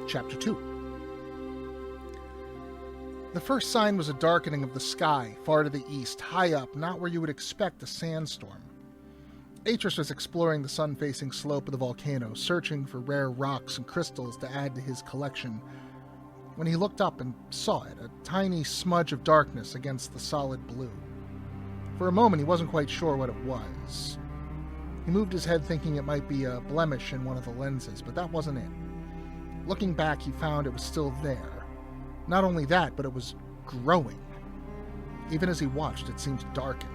Chapter 2. The first sign was a darkening of the sky, far to the east, high up, not where you would expect a sandstorm. Atrus was exploring the sun-facing slope of the volcano, searching for rare rocks and crystals to add to his collection, when he looked up and saw it, a tiny smudge of darkness against the solid blue. For a moment, he wasn't quite sure what it was. He moved his head thinking it might be a blemish in one of the lenses, but that wasn't it. Looking back, he found it was still there. Not only that, but it was growing. Even as he watched, it seemed to darken.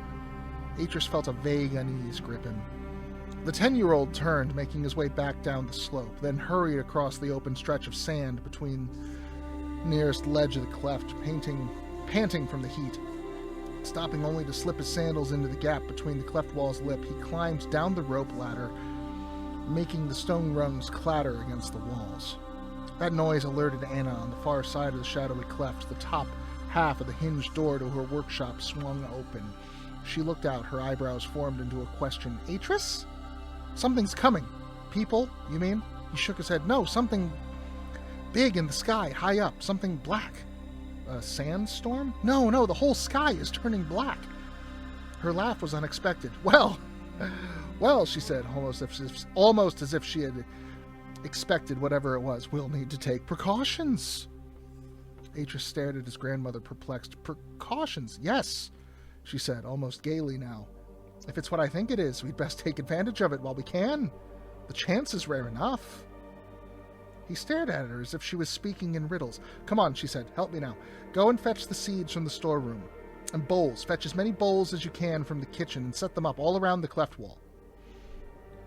Atrus felt a vague unease grip him. The 10-year-old turned, making his way back down the slope, then hurried across the open stretch of sand between nearest ledge of the cleft, panting from the heat. Stopping only to slip his sandals into the gap between the cleft wall's lip, he climbed down the rope ladder, making the stone rungs clatter against the walls. That noise alerted Anna on the far side of the shadowy cleft. The top half of the hinged door to her workshop swung open. She looked out, her eyebrows formed into a question. Atrus? Something's coming. People, you mean? He shook his head. No, something big in the sky, high up, something black. A sandstorm? No, the whole sky is turning black. Her laugh was unexpected. Well, she said, almost as if she had expected whatever it was. We'll need to take precautions. Atrus stared at his grandmother, perplexed. Precautions? Yes, she said, almost gaily now. If it's what I think it is, we'd best take advantage of it while we can. The chance is rare enough. He stared at her as if she was speaking in riddles. Come on, she said. Help me now. Go and fetch the seeds from the storeroom. And bowls. Fetch as many bowls as you can from the kitchen and set them up all around the cleft wall.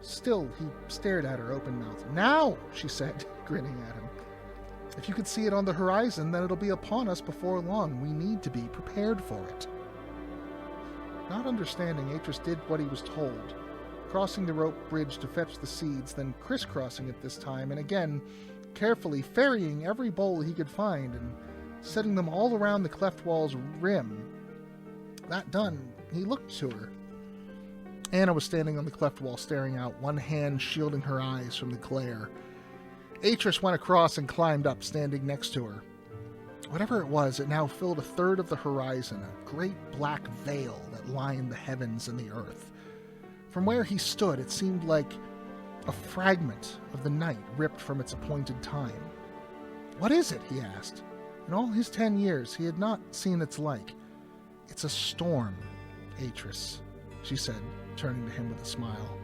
Still, he stared at her open-mouthed. Now, she said, grinning at him. If you could see it on the horizon, then it'll be upon us before long. We need to be prepared for it. Not understanding, Atrus did what he was told, crossing the rope bridge to fetch the seeds, then crisscrossing it this time, and again, carefully ferrying every bowl he could find and setting them all around the cleft wall's rim. That done, he looked to her. Anna was standing on the cleft wall staring out, one hand shielding her eyes from the glare. Atrus went across and climbed up, standing next to her. Whatever it was, it now filled a third of the horizon, a great black veil that lined the heavens and the earth. From where he stood, it seemed like a fragment of the night ripped from its appointed time. What is it? He asked. In all his 10 years, he had not seen its like. It's a storm, Atrus, she said, turning to him with a smile.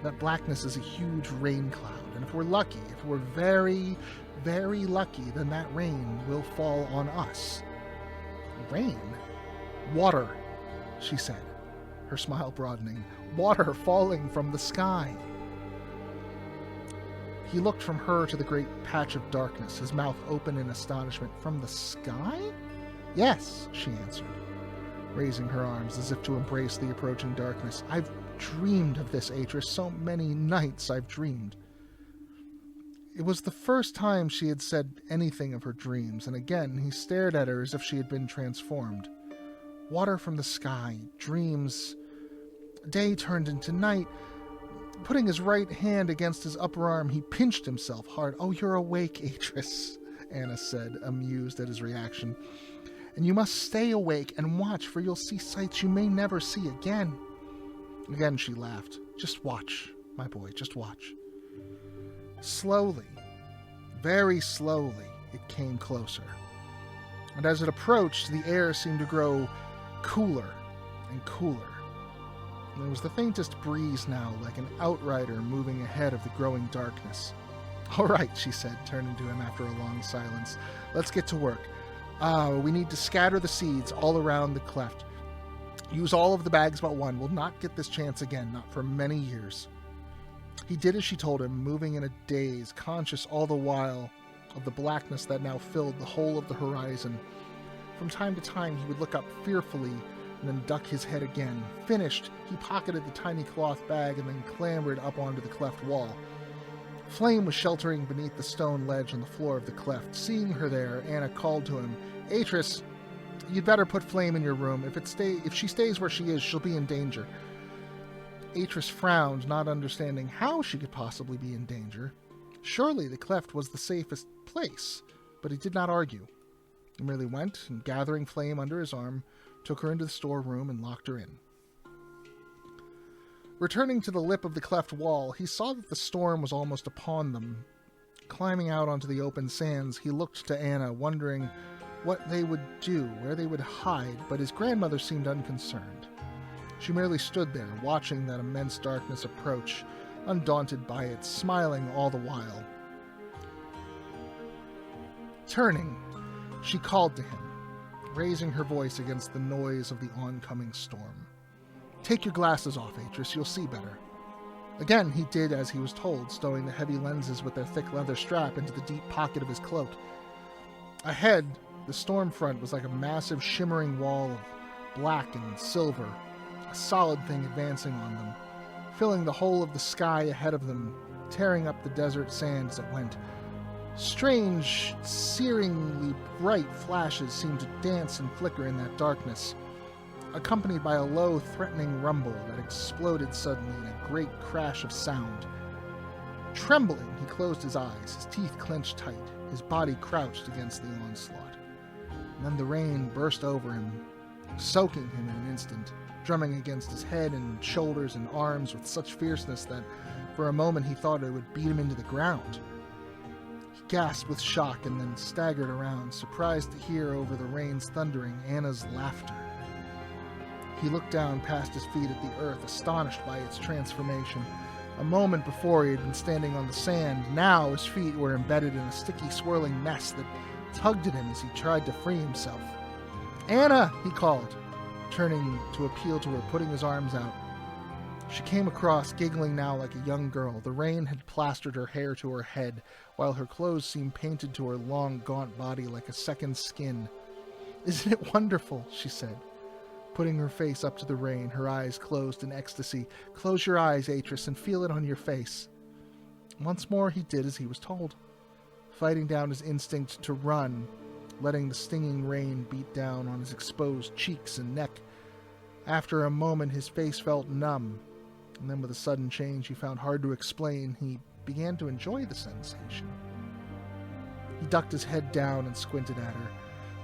That blackness is a huge rain cloud, and if we're lucky, if we're very, very lucky, then that rain will fall on us. Rain? Water, she said, her smile broadening. Water falling from the sky. He looked from her to the great patch of darkness, his mouth open in astonishment. From the sky? Yes, she answered, raising her arms as if to embrace the approaching darkness. I've dreamed of this, Atrus. So many nights I've dreamed. It was the first time she had said anything of her dreams, and again he stared at her as if she had been transformed. Water from the sky, dreams. Day turned into night. Putting his right hand against his upper arm, he pinched himself hard. Oh, you're awake, Atrus, Anna said, amused at his reaction. And you must stay awake and watch, for you'll see sights you may never see again. Again she laughed. Just watch, my boy, just watch. Slowly, very slowly, it came closer. And as it approached, the air seemed to grow cooler and cooler. There was the faintest breeze now, like an outrider moving ahead of the growing darkness. All right, she said, turning to him after a long silence. Let's get to work. We need to scatter the seeds all around the cleft. Use all of the bags but one. We'll not get this chance again, not for many years. He did as she told him, moving in a daze, conscious all the while of the blackness that now filled the whole of the horizon. From time to time, he would look up fearfully and then duck his head again. Finished, he pocketed the tiny cloth bag and then clambered up onto the cleft wall. Flame was sheltering beneath the stone ledge on the floor of the cleft. Seeing her there, Anna called to him, Atrus, you'd better put Flame in your room. If she stays where she is, she'll be in danger. Atrus frowned, not understanding how she could possibly be in danger. Surely the cleft was the safest place, but he did not argue. He merely went, and gathering Flame under his arm, took her into the storeroom and locked her in. Returning to the lip of the cleft wall, he saw that the storm was almost upon them. Climbing out onto the open sands, he looked to Anna, wondering what they would do, where they would hide, but his grandmother seemed unconcerned. She merely stood there, watching that immense darkness approach, undaunted by it, smiling all the while. Turning, she called to him, raising her voice against the noise of the oncoming storm. "Take your glasses off, Atrus, you'll see better." Again, he did as he was told, stowing the heavy lenses with their thick leather strap into the deep pocket of his cloak. Ahead, the storm front was like a massive shimmering wall of black and silver, a solid thing advancing on them, filling the whole of the sky ahead of them, tearing up the desert sand as it went. Strange, searingly bright flashes seemed to dance and flicker in that darkness, accompanied by a low, threatening rumble that exploded suddenly in a great crash of sound. Trembling, he closed his eyes, his teeth clenched tight, his body crouched against the onslaught. And then the rain burst over him, soaking him in an instant, drumming against his head and shoulders and arms with such fierceness that for a moment he thought it would beat him into the ground. He gasped with shock and then staggered around, surprised to hear over the rain's thundering Anna's laughter. He looked down past his feet at the earth, astonished by its transformation. A moment before he had been standing on the sand. Now his feet were embedded in a sticky, swirling mess that tugged at him as he tried to free himself. "Anna!" he called, turning to appeal to her, putting his arms out. She came across, giggling now like a young girl. The rain had plastered her hair to her head, while her clothes seemed painted to her long, gaunt body like a second skin. "Isn't it wonderful?" she said, putting her face up to the rain, her eyes closed in ecstasy. "Close your eyes, Atrus, and feel it on your face." Once more he did as he was told, fighting down his instinct to run, letting the stinging rain beat down on his exposed cheeks and neck. After a moment his face felt numb, and then with a sudden change he found hard to explain, he began to enjoy the sensation. He ducked his head down and squinted at her.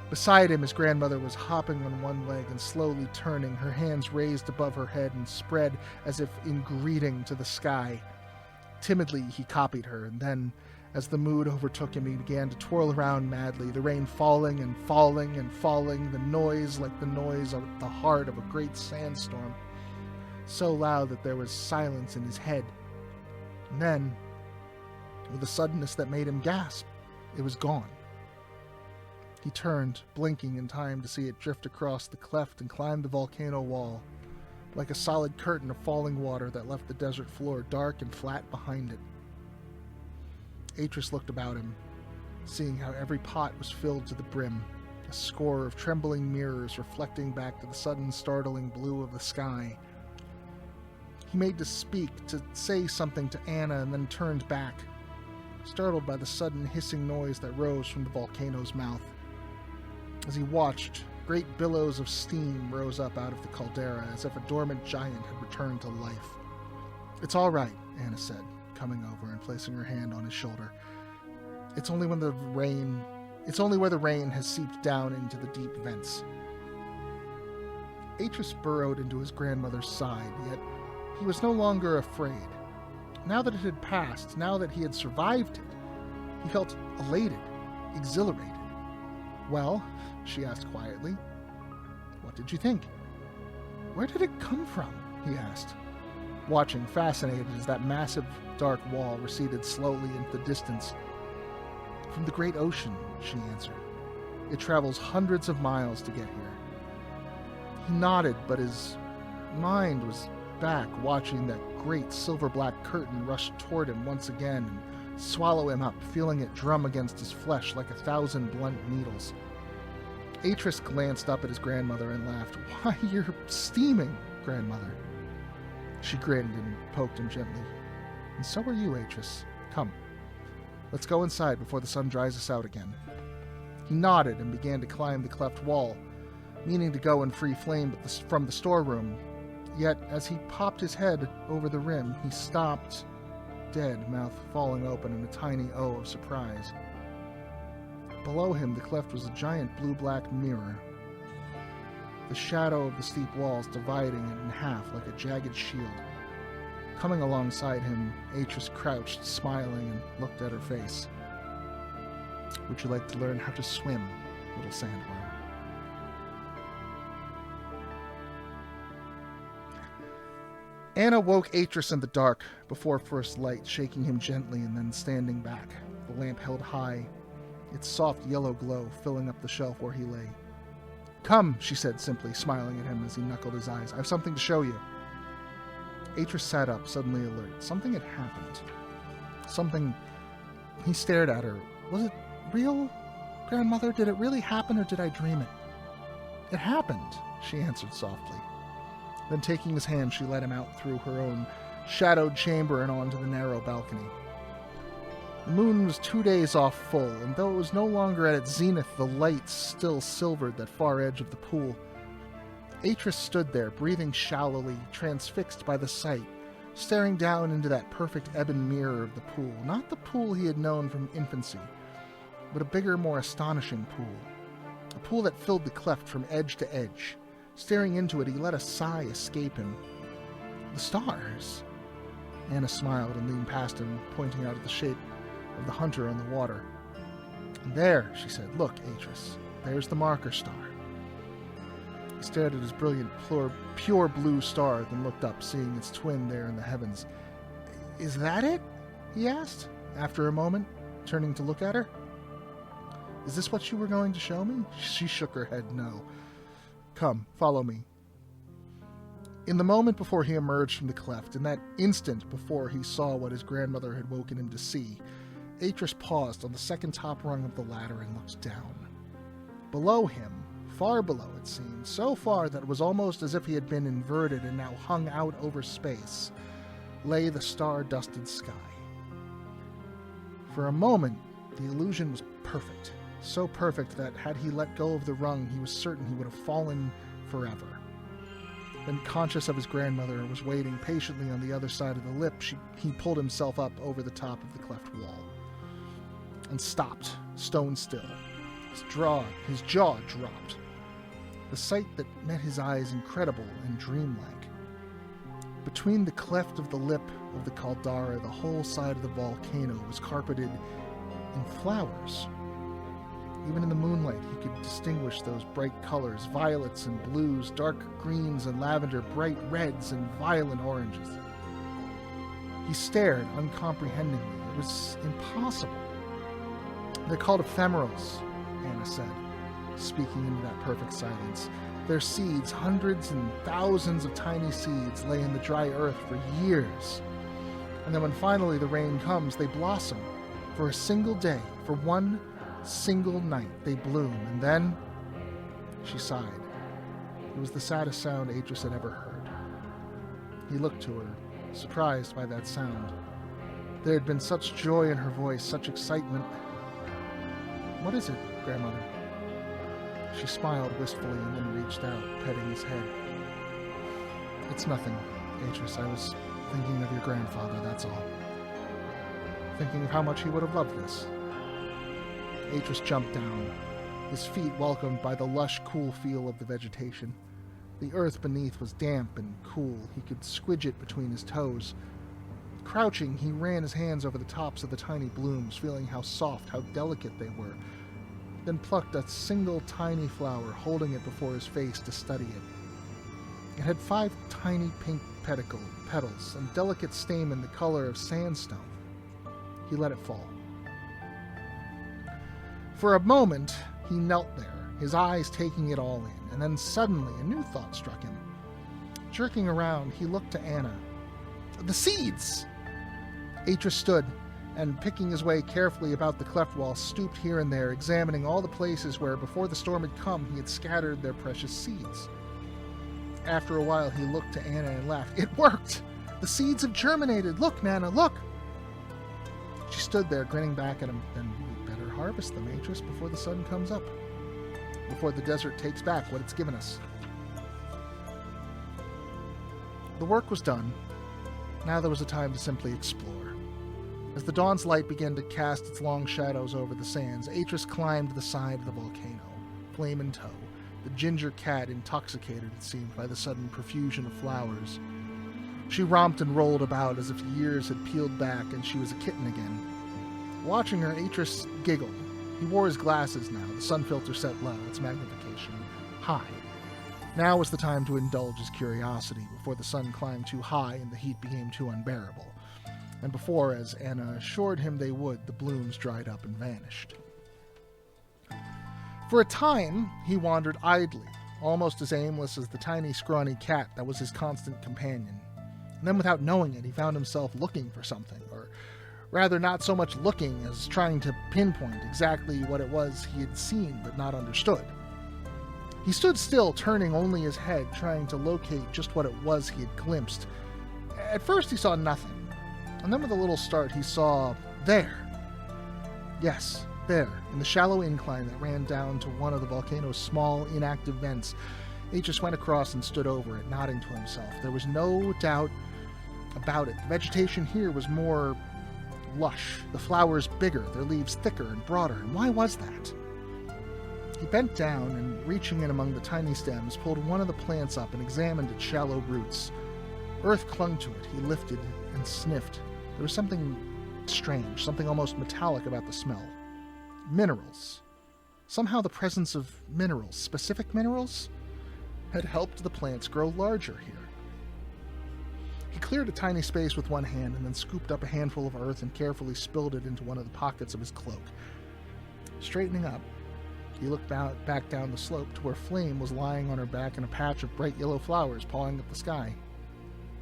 Beside him, his grandmother was hopping on one leg and slowly turning, her hands raised above her head and spread as if in greeting to the sky. Timidly, he copied her, and then, as the mood overtook him, he began to twirl around madly, the rain falling and falling and falling, the noise like the noise of the heart of a great sandstorm, so loud that there was silence in his head. And then, with a suddenness that made him gasp, it was gone. He turned, blinking in time to see it drift across the cleft and climb the volcano wall, like a solid curtain of falling water that left the desert floor dark and flat behind it. Atrus looked about him, seeing how every pot was filled to the brim, a score of trembling mirrors reflecting back to the sudden startling blue of the sky. He made to speak, to say something to Anna, and then turned back, startled by the sudden hissing noise that rose from the volcano's mouth. As he watched, great billows of steam rose up out of the caldera, as if a dormant giant had returned to life. "It's all right," Anna said, coming over and placing her hand on his shoulder. It's only where the rain has seeped down into the deep vents." Atrus burrowed into his grandmother's side, yet he was no longer afraid. Now that it had passed, now that he had survived it, he felt elated, exhilarated. "Well," she asked quietly, "what did you think?" "Where did it come from?" he asked, watching, fascinated as that massive dark wall receded slowly into the distance. "From the great ocean," she answered. "It travels hundreds of miles to get here." He nodded, but his mind was back, watching that great silver-black curtain rush toward him once again and swallow him up, feeling it drum against his flesh like 1,000 blunt needles. Atrus glanced up at his grandmother and laughed. "Why, you're steaming, grandmother." She grinned and poked him gently. "And so are you, Atrus. Come, let's go inside before the sun dries us out again." He nodded and began to climb the cleft wall, meaning to go in free flame from the storeroom. Yet, as he popped his head over the rim, he stopped, dead, mouth falling open in a tiny O of surprise. Below him, the cleft was a giant blue-black mirror, the shadow of the steep walls dividing it in half like a jagged shield. Coming alongside him, Atrus crouched, smiling, and looked at her face. "Would you like to learn how to swim, little sandworm?" Anna woke Atrus in the dark, before first light, shaking him gently and then standing back, the lamp held high, its soft yellow glow filling up the shelf where he lay. "Come," she said simply, smiling at him as he knuckled his eyes. "I have something to show you." Atrus sat up, suddenly alert. Something had happened. Something... He stared at her. "Was it real, grandmother? Did it really happen, or did I dream it?" "It happened," she answered softly. Then taking his hand, she led him out through her own shadowed chamber and onto the narrow balcony. The moon was 2 days off full, and though it was no longer at its zenith, the light still silvered that far edge of the pool. Atrus stood there, breathing shallowly, transfixed by the sight, staring down into that perfect ebon mirror of the pool, not the pool he had known from infancy, but a bigger, more astonishing pool. A pool that filled the cleft from edge to edge. Staring into it, he let a sigh escape him. "The stars." Anna smiled and leaned past him, pointing out at the shape of the hunter on the water. "And there," she said, "look, Atrus, there's the marker star." He stared at his brilliant, pure blue star, then looked up, seeing its twin there in the heavens. "Is that it?" he asked, after a moment, turning to look at her. "Is this what you were going to show me?" She shook her head no. "Come, follow me." In the moment before he emerged from the cleft, in that instant before he saw what his grandmother had woken him to see, Atrus paused on the second top rung of the ladder and looked down. Below him, far below it seemed, so far that it was almost as if he had been inverted and now hung out over space, lay the star-dusted sky. For a moment, the illusion was perfect. So perfect that had he let go of the rung, he was certain he would have fallen forever. Then, conscious of his grandmother, was waiting patiently on the other side of the lip, he pulled himself up over the top of the cleft wall. And stopped, stone still. His jaw dropped. The sight that met his eyes incredible and dreamlike. Between the cleft of the lip of the caldera, the whole side of the volcano was carpeted in flowers. Even in the moonlight, he could distinguish those bright colors, violets and blues, dark greens and lavender, bright reds and violent oranges. He stared uncomprehendingly. It was impossible. "They're called ephemerals," Anna said, speaking into that perfect silence. "Their seeds, hundreds and thousands of tiny seeds, lay in the dry earth for years. And then when finally the rain comes, they blossom for a single day, for one single night they bloom, and then..." She sighed. It was the saddest sound Atrus had ever heard. He looked to her, surprised by that sound. There had been such joy in her voice, such excitement. "What is it, grandmother?" She smiled wistfully and then reached out, petting his head. "It's nothing, Atrus. I was thinking of your grandfather, that's all. Thinking of how much he would have loved this." Atrus jumped down, his feet welcomed by the lush, cool feel of the vegetation. The earth beneath was damp and cool. He could squidge it between his toes. Crouching, he ran his hands over the tops of the tiny blooms, feeling how soft, how delicate they were, then plucked a single tiny flower, holding it before his face to study it. It had 5 tiny pink petals and delicate stamen the color of sandstone. He let it fall. For a moment, he knelt there, his eyes taking it all in, and then suddenly a new thought struck him. Jerking around, he looked to Anna. "The seeds!" Atrus stood, and picking his way carefully about the cleft wall, stooped here and there, examining all the places where, before the storm had come, he had scattered their precious seeds. After a while, he looked to Anna and laughed. "It worked! The seeds have germinated! Look, Nana, look!" She stood there, grinning back at him. "Then we'd better harvest them, Atrus, before the sun comes up. Before the desert takes back what it's given us." The work was done. Now there was a time to simply explore. As the dawn's light began to cast its long shadows over the sands, Atrus climbed the side of the volcano, flame in tow, the ginger cat intoxicated, it seemed, by the sudden profusion of flowers. She romped and rolled about as if years had peeled back and she was a kitten again. Watching her, Atrus giggled. He wore his glasses now, the sun filter set low, its magnification high. Now was the time to indulge his curiosity before the sun climbed too high and the heat became too unbearable. And before, as Anna assured him they would, the blooms dried up and vanished. For a time, he wandered idly, almost as aimless as the tiny, scrawny cat that was his constant companion. And then, without knowing it, he found himself looking for something, or rather not so much looking as trying to pinpoint exactly what it was he had seen but not understood. He stood still, turning only his head, trying to locate just what it was he had glimpsed. At first he saw nothing, and then with a little start he saw there. Yes, there, in the shallow incline that ran down to one of the volcano's small, inactive vents. Atrus went across and stood over it, nodding to himself. There was no doubt about it. The vegetation here was more lush, the flowers bigger, their leaves thicker and broader. And why was that? He bent down and, reaching in among the tiny stems, pulled one of the plants up and examined its shallow roots. Earth clung to it. He lifted and sniffed. There was something strange, something almost metallic about the smell. Minerals. Somehow the presence of minerals, specific minerals, had helped the plants grow larger here. He cleared a tiny space with one hand and then scooped up a handful of earth and carefully spilled it into one of the pockets of his cloak. Straightening up, he looked back down the slope to where Flame was lying on her back in a patch of bright yellow flowers pawing at the sky.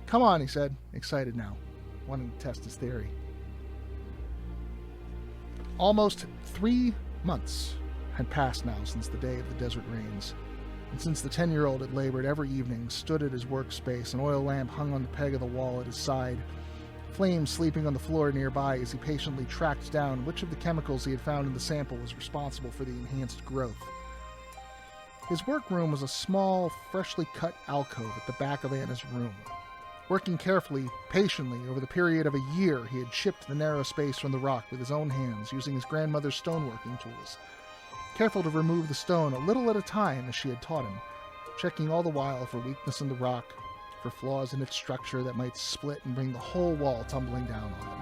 "Come on," he said, excited now, wanting to test his theory. Almost 3 months had passed now since the day of the desert rains, and since the 10-year-old had labored every evening, stood at his workspace, an oil lamp hung on the peg of the wall at his side, Flame sleeping on the floor nearby as he patiently tracked down which of the chemicals he had found in the sample was responsible for the enhanced growth. His workroom was a small, freshly cut alcove at the back of Anna's room. Working carefully, patiently, over the period of a year, he had chipped the narrow space from the rock with his own hands, using his grandmother's stoneworking tools. Careful to remove the stone a little at a time as she had taught him, checking all the while for weakness in the rock, for flaws in its structure that might split and bring the whole wall tumbling down on them.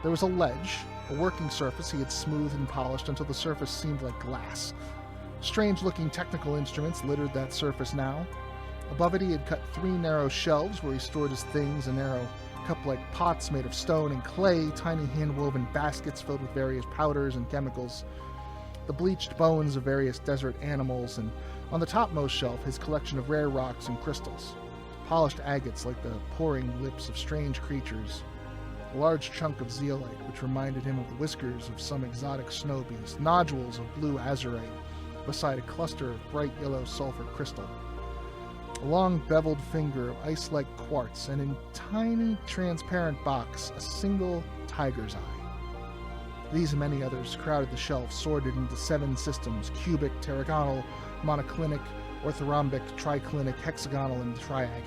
There was a ledge, a working surface he had smoothed and polished until the surface seemed like glass. Strange-looking technical instruments littered that surface now. Above it he had cut 3 narrow shelves where he stored his things, a narrow cup-like pots made of stone and clay, tiny hand-woven baskets filled with various powders and chemicals, the bleached bones of various desert animals, and on the topmost shelf his collection of rare rocks and crystals, polished agates like the pouring lips of strange creatures, a large chunk of zeolite which reminded him of the whiskers of some exotic snow beast, nodules of blue azurite beside a cluster of bright yellow sulfur crystal, a long beveled finger of ice-like quartz, and in tiny transparent box a single tiger's eye. These and many others crowded the shelf, sorted into 7 systems: cubic, teragonal, monoclinic, orthorhombic, triclinic, hexagonal, and triagonal.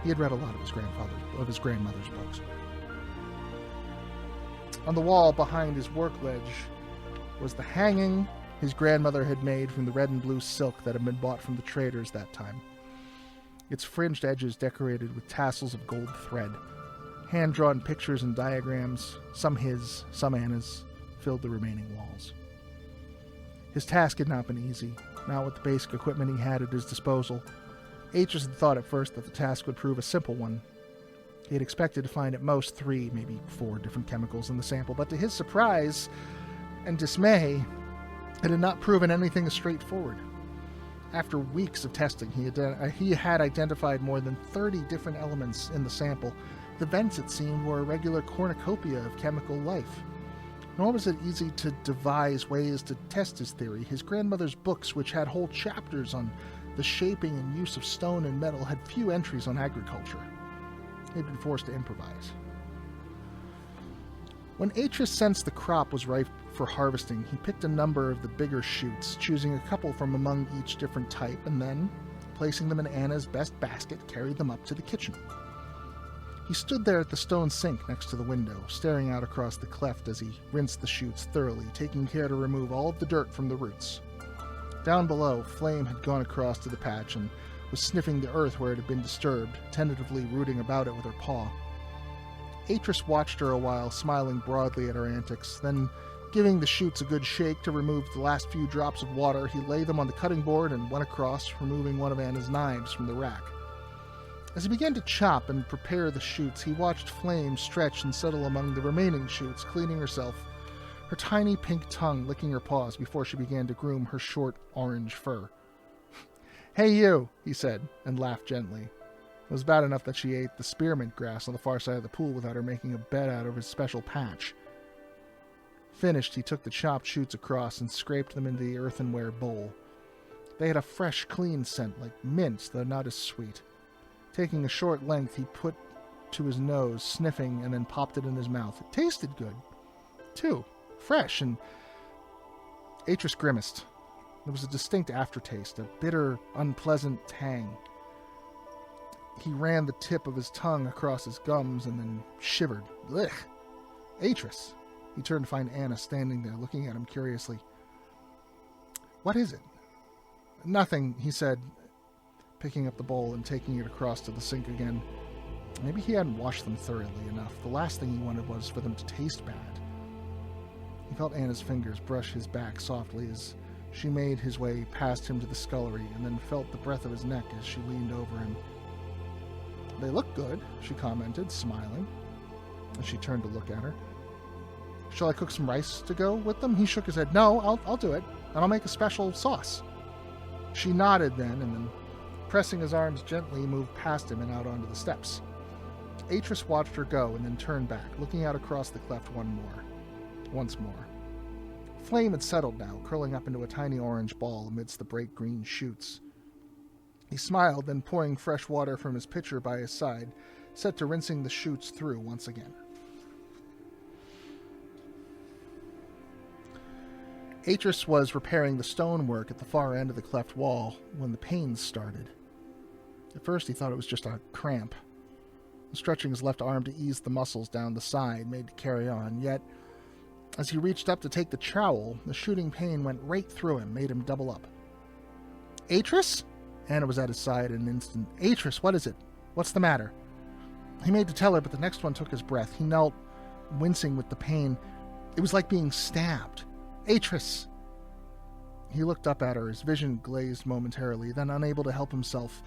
He had read a lot of his grandmother's books. On the wall behind his work ledge was the hanging his grandmother had made from the red and blue silk that had been bought from the traders that time, its fringed edges decorated with tassels of gold thread. Hand-drawn pictures and diagrams, some his, some Anna's, filled the remaining walls. His task had not been easy, not with the basic equipment he had at his disposal. Atrus had thought at first that the task would prove a simple one. He had expected to find at most 3, maybe 4 different chemicals in the sample, but to his surprise and dismay, it had not proven anything as straightforward. After weeks of testing, he had identified more than 30 different elements in the sample. The vents, it seemed, were a regular cornucopia of chemical life. Nor was it easy to devise ways to test his theory. His grandmother's books, which had whole chapters on the shaping and use of stone and metal, had few entries on agriculture. He had been forced to improvise. When Atrus sensed the crop was ripe for harvesting, he picked a number of the bigger shoots, choosing a couple from among each different type, and then, placing them in Anna's best basket, carried them up to the kitchen. He stood there at the stone sink next to the window, staring out across the cleft as he rinsed the shoots thoroughly, taking care to remove all of the dirt from the roots. Down below, Flame had gone across to the patch and was sniffing the earth where it had been disturbed, tentatively rooting about it with her paw. Atrus watched her a while, smiling broadly at her antics. Then, giving the shoots a good shake to remove the last few drops of water, he laid them on the cutting board and went across, removing one of Anna's knives from the rack. As he began to chop and prepare the shoots, he watched Flame stretch and settle among the remaining shoots, cleaning herself, her tiny pink tongue licking her paws before she began to groom her short orange fur. "Hey you," he said, and laughed gently. It was bad enough that she ate the spearmint grass on the far side of the pool without her making a bed out of his special patch. Finished, he took the chopped shoots across and scraped them into the earthenware bowl. They had a fresh, clean scent, like mint, though not as sweet. Taking a short length, he put to his nose, sniffing, and then popped it in his mouth. It tasted good, too. Fresh, and Atrus grimaced. There was a distinct aftertaste, a bitter, unpleasant tang. He ran the tip of his tongue across his gums and then shivered. Ugh! Atrus! He turned to find Anna standing there, looking at him curiously. "What is it?" "Nothing," he said, picking up the bowl and taking it across to the sink again. Maybe he hadn't washed them thoroughly enough. The last thing he wanted was for them to taste bad. He felt Anna's fingers brush his back softly as she made his way past him to the scullery, and then felt the breath of his neck as she leaned over him. "They look good," she commented, smiling, as she turned to look at her. "Shall I cook some rice to go with them?" He shook his head. "No, I'll do it, and I'll make a special sauce." She nodded then, and then, pressing his arms gently, moved past him and out onto the steps. Atrus watched her go and then turned back, looking out across the cleft once more. Flame had settled now, curling up into a tiny orange ball amidst the bright green shoots. He smiled, then pouring fresh water from his pitcher by his side, set to rinsing the shoots through once again. Atrus was repairing the stonework at the far end of the cleft wall when the pains started. At first he thought it was just a cramp. Stretching his left arm to ease the muscles down the side made to carry on, yet as he reached up to take the trowel, the shooting pain went right through him, made him double up. "Atrus?" Anna was at his side in an instant. "Atrus, what is it? What's the matter?" He made to tell her, but the next one took his breath. He knelt, wincing with the pain. It was like being stabbed. "Atrus!" He looked up at her, his vision glazed momentarily. Then, unable to help himself,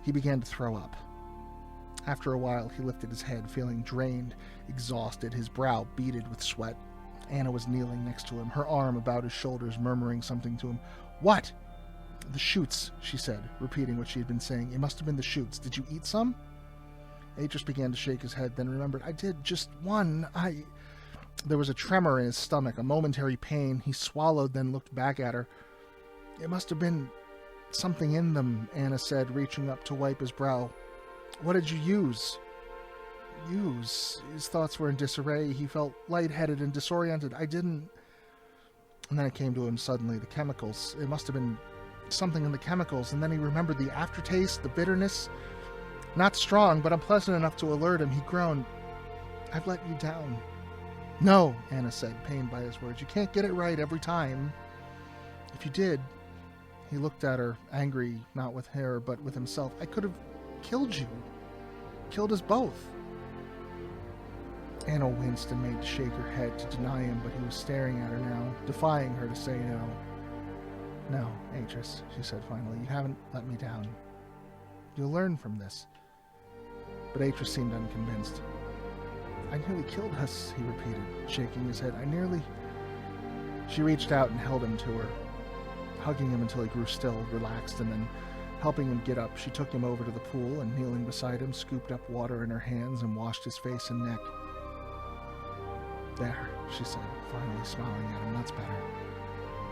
he began to throw up. After a while, he lifted his head, feeling drained, exhausted, his brow beaded with sweat. Anna was kneeling next to him, her arm about his shoulders, murmuring something to him. "What?" "The shoots," she said, repeating what she had been saying. "It must have been the shoots. Did you eat some?" Atrus began to shake his head, then remembered. "I did, just one. There was a tremor in his stomach, a momentary pain. He swallowed, then looked back at her. "It must have been something in them," Anna said, reaching up to wipe his brow. "What did you use?" Use? His thoughts were in disarray. He felt lightheaded and disoriented. "I didn't..." And then it came to him suddenly, the chemicals. It must have been something in the chemicals, and then he remembered the aftertaste, the bitterness. Not strong, but unpleasant enough to alert him. He groaned. "I've let you down." "No," Anna said, pained by his words. "You can't get it right every time. If you did..." He looked at her, angry, not with her, but with himself. "I could have killed you. Killed us both." Anna winced and made to shake her head to deny him, but he was staring at her now, defying her to say no. "No, Atrus," she said finally. "You haven't let me down. You'll learn from this." But Atrus seemed unconvinced. "I nearly killed us," he repeated, shaking his head. She reached out and held him to her, hugging him until he grew still, relaxed, and then, helping him get up, she took him over to the pool and, kneeling beside him, scooped up water in her hands and washed his face and neck. "There," she said, finally smiling at him. "That's better."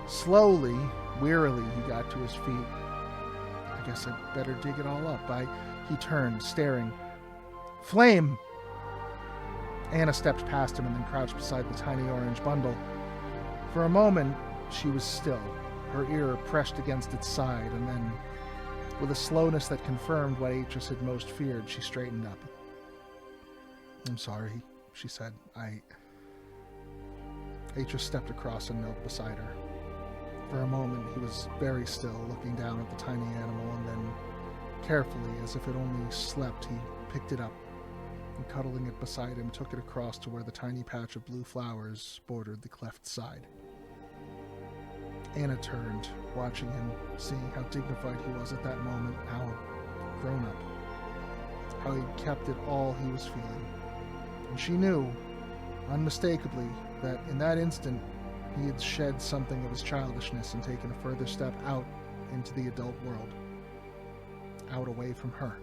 Slowly, wearily, he got to his feet. "I guess I'd better dig it all up." He turned, staring. "Flame!" Anna stepped past him and then crouched beside the tiny orange bundle. For a moment, she was still, her ear pressed against its side, and then, with a slowness that confirmed what Atrus had most feared, she straightened up. I'm sorry, she said. Atrus stepped across and knelt beside her. For a moment, he was very still, looking down at the tiny animal, and then, carefully, as if it only slept, he picked it up, and cuddling it beside him, took it across to where the tiny patch of blue flowers bordered the cleft side. Anna turned, watching him, seeing how dignified he was at that moment, how grown up, how he'd kept it all he was feeling. And she knew, unmistakably, that in that instant he had shed something of his childishness and taken a further step out into the adult world, out away from her.